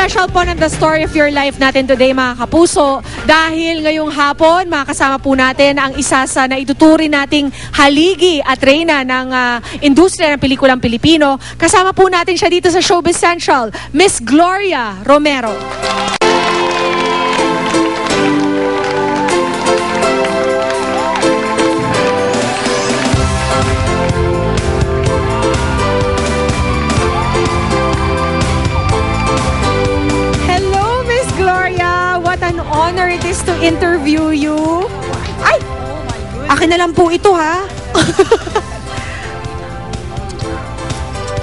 special po ng The Story of Your Life natin today, mga kapuso. Dahil ngayong hapon, makakasama po natin ang isa sa naituturing nating haligi at reyna ng industriya ng pelikulang Pilipino. Kasama po natin siya dito sa Showbiz Central, Miss Gloria Romero. Honor it is to interview you. Ay! Akin na lang po ito, ha?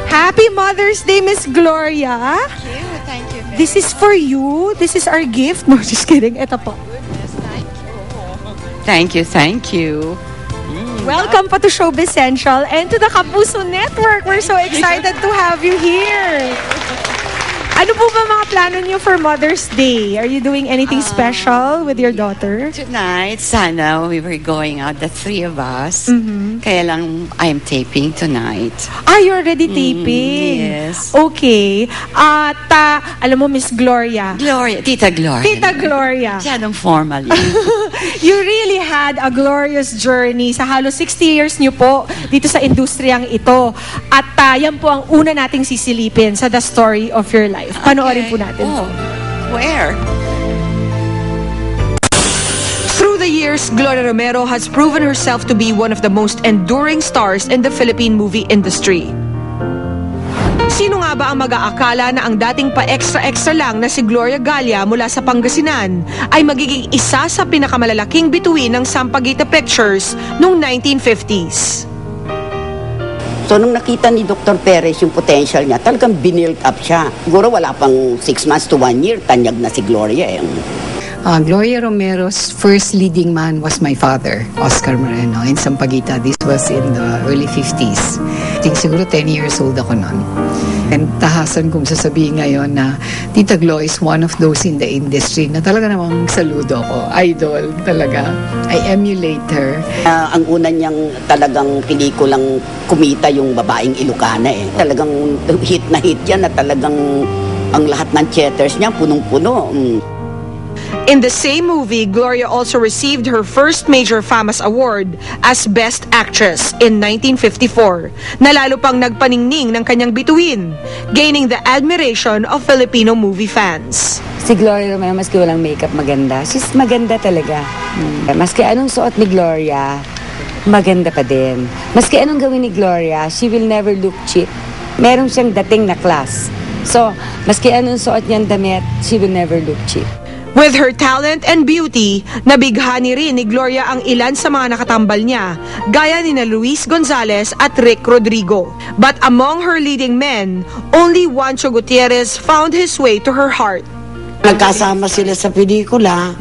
Happy Mother's Day, Miss Gloria. Thank you. This is for you. This is our gift. No, just kidding. Ito po. Thank you. Welcome po to Showbiz Central and to the Kapuso Network. We're so excited to have you here. Ano po ba mga plano niyo for Mother's Day? Are you doing anything special with your daughter? Tonight, sana we were going out, the three of us. Kaya lang, I'm taping tonight. Ah, you're already taping? Yes. Okay. At, alam mo, Miss Gloria. Tita Gloria. Tita Gloria. Masyadong formally. You really had a glorious journey sa halos 60 years niyo po dito sa industriyang ito. At yan po ang una nating sisilipin sa The Story of Your Life. Panoorin po natin. Oh, where? Through the years, Gloria Romero has proven herself to be one of the most enduring stars in the Philippine movie industry. Sino nga ba ang mag-aakala na ang dating pa-extra-extra lang na si Gloria Galia mula sa Pangasinan ay magiging isa sa pinakamalalaking bituin ng Sampaguita Pictures noong 1950s? So, nung nakita ni Dr. Perez yung potential niya, talagang binild up siya. Siguro wala pang 6 months to 1 year, tanyag na si Gloria eh. Gloria Romero's first leading man was my father, Oscar Moreno, in Sampaguita. This was in the early 50s. I think siguro 10 years old ako noon. And tahasan kong sasabihin ngayon na Tita Glo is one of those in the industry na talaga namang saludo ko. Idol talaga. I emulate her. Ang una niyang talagang pelikulang kumita yung Babaeng Ilocana eh. Talagang hit na hit yan na talagang ang lahat ng theaters niya punong-puno. In the same movie, Gloria also received her first major FAMAS award as Best Actress in 1954, na lalo pang nagpaningning ng kanyang bituin, gaining the admiration of Filipino movie fans. Si Gloria Romero, maski walang makeup, maganda. She's maganda talaga. Maski anong suot ni Gloria, maganda pa din. Maski anong gawin ni Gloria, she will never look cheap. Meron siyang dating na class. So, maski anong suot niyang damit, she will never look cheap. With her talent and beauty, nabighani rin ni Gloria ang ilan sa mga nakatambal niya, gaya ni Luis Gonzalez at Rick Rodrigo. But among her leading men, only Juancho Gutierrez found his way to her heart. Nagkasama sila sa pelikula,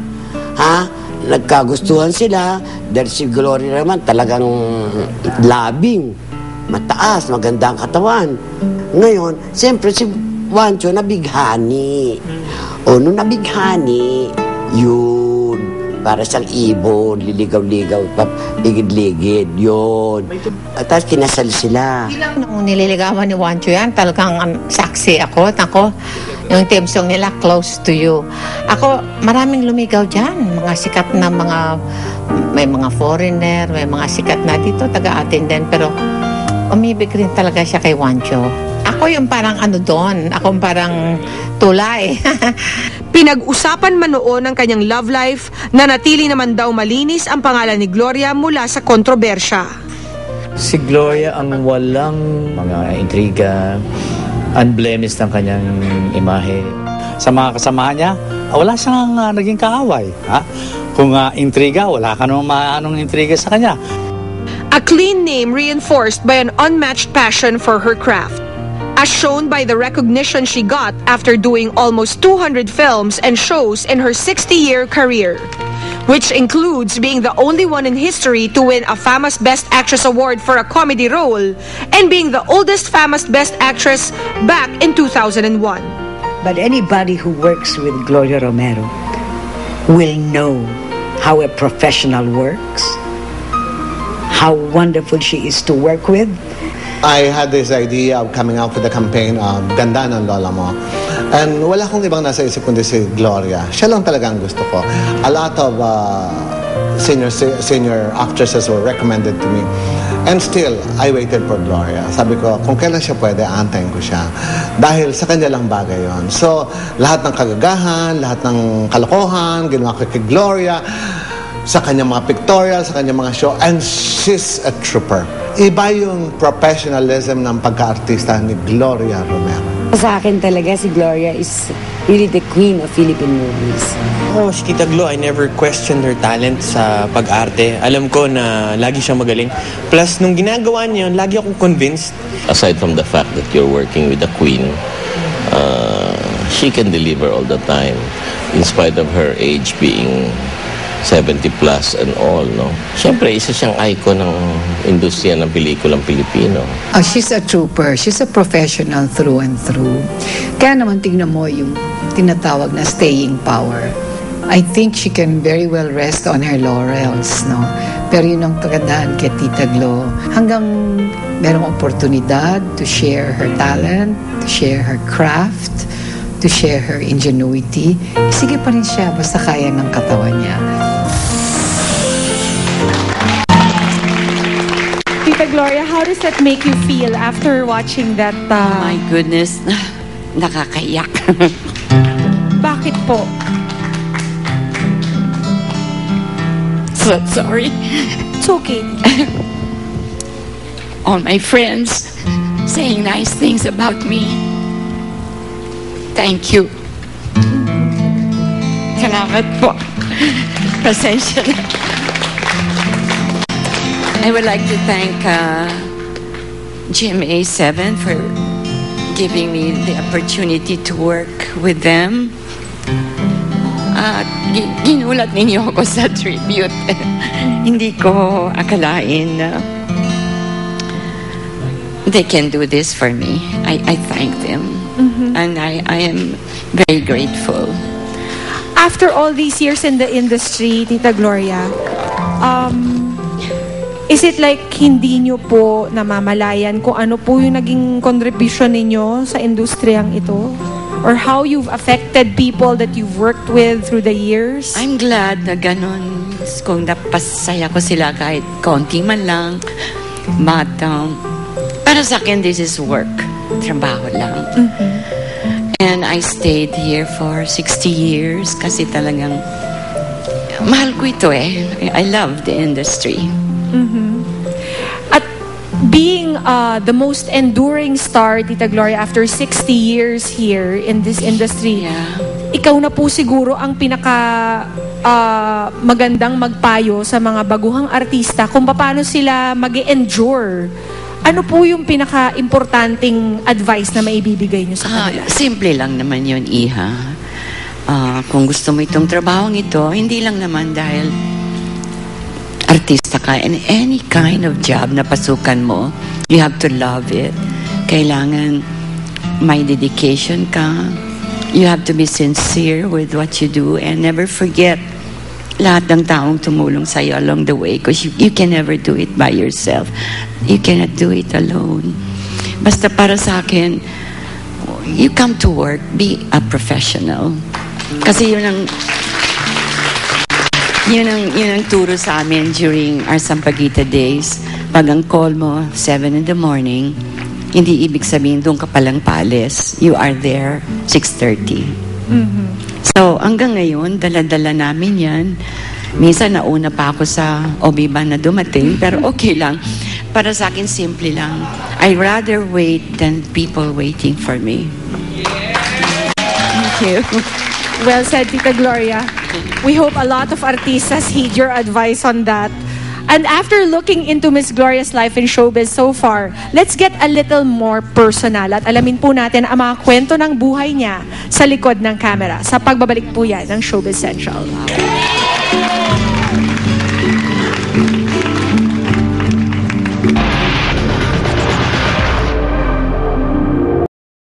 nagkagustuhan sila, dahil si Gloria naman talagang labing, mataas, magandang katawan. Ngayon, siyempre si Juancho nabighani. O nung nabighani, yun, para siyang ibon, liligaw-ligaw, ligid-ligid, yun. At tapos kinasal sila. Nung nililigawan ni Juancho yan, talagang saksi ako. Yung theme song nila, Close to You. Ako, maraming lumigaw dyan. Mga sikat na may mga foreigner, may mga sikat na dito, taga-atin din. Pero umibig rin talaga siya kay Juancho. Ako yung parang doon. Ako yung parang tulay. Pinag-usapan man noon ang kanyang love life na natili naman daw malinis ang pangalan ni Gloria mula sa kontrobersya. Si Gloria ang walang mga intriga, unblemished ang kanyang imahe. Sa mga kasamahan niya, wala siyang naging kaaway. Kung intriga, wala ka naman maanong intriga sa kanya. A clean name reinforced by an unmatched passion for her craft, as shown by the recognition she got after doing almost 200 films and shows in her 60-year career, which includes being the only one in history to win a FAMAS Best Actress Award for a comedy role and being the oldest FAMAS Best Actress back in 2001. But anybody who works with Gloria Romero will know how a professional works, how wonderful she is to work with. I had this idea of coming out with the campaign of Ganda ng Lola Mo. And wala akong ibang nasa isip kundi si Gloria. Siya lang talaga ang gusto ko. A lot of senior actresses were recommended to me. And still, I waited for Gloria. Sabi ko, kung kailan siya pwede, aantayin ko siya. Dahil sa kanya lang bagay yon. So, lahat ng kagagahan, lahat ng kalokohan, ginawa ko kay Gloria, sa kanyang mga pictorial, sa kanyang mga show, and she's a trooper. Iba yung professionalism ng pagka-artista ni Gloria Romero. Sa akin talaga, si Gloria is really the queen of Philippine movies. Oh, si Tita Glo, I never questioned her talent sa pag-arte. Alam ko na lagi siyang magaling. Plus, nung ginagawa niya yun, lagi akong convinced. Aside from the fact that you're working with the queen, she can deliver all the time in spite of her age being 70 plus and all, no? Siyempre, isa siyang icon ng industriya ng pelikulang Pilipino. Oh, she's a trooper. She's a professional through and through. Kaya naman tingnan mo yung tinatawag na staying power. I think she can very well rest on her laurels, no? Pero yun ang kagandahan kay Tita Glo. Hanggang merong oportunidad to share her talent, to share her craft, to share her ingenuity, sige pa rin siya basta kaya ng katawan niya. Tita Gloria, how does that make you feel after watching that? My goodness, nakakaiyak. Bakit po? So sorry. It's okay. All my friends saying nice things about me. Thank you. Salamat po. Pasensya na. I would like to thank GMA7 for giving me the opportunity to work with them. Ginulat ninyo ako sa tribute. Hindi ko akalain na they can do this for me. I thank them. And I am very grateful. After all these years in the industry, Tita Gloria, is it like hindi nyo po namamalayan kung ano po yung naging contribution ninyo sa industriyang ito? Or how you've affected people that you've worked with through the years? I'm glad na ganun. Kung napasaya ko sila kahit konti man lang. But para sa akin, this is work. Trabaho lang. And I stayed here for 60 years kasi talagang mahal ko ito eh. I love the industry. At being the most enduring star, Tita Gloria, after 60 years here in this industry, ikaw na po siguro ang pinaka magandang magpayo sa mga baguhang artista kung paano sila mag-endure. Ano po yung pinaka-importanting advice na maibibigay nyo sa kanila? Simple lang naman yun, Iha. Kung gusto mo itong trabahong ito, hindi lang naman dahil artista ka. And any kind of job na pasukan mo, you have to love it. Kailangan may dedication ka. You have to be sincere with what you do and never forget lahat ng taong tumulong sa'yo along the way because you can never do it by yourself. You cannot do it alone. Basta para sa akin, you come to work, be a professional. Kasi yun ang turo sa amin during our Sampaguita days. Pag ang call mo, 7 in the morning, hindi ibig sabihin doon ka palang paalis. You are there 6:30. So, hanggang ngayon, dala-dala namin yan. Minsan, nauna pa ako sa Obiba na dumating, pero okay lang. Para sa akin, simple lang. I rather wait than people waiting for me. Thank you. Well said, Tita Gloria. We hope a lot of artistas heed your advice on that. And after looking into Miss Gloria's life in showbiz so far, let's get a little more personal at alamin po natin ang mga kwento ng buhay niya sa likod ng camera. Sa pagbabalik po yan ng Showbiz Central.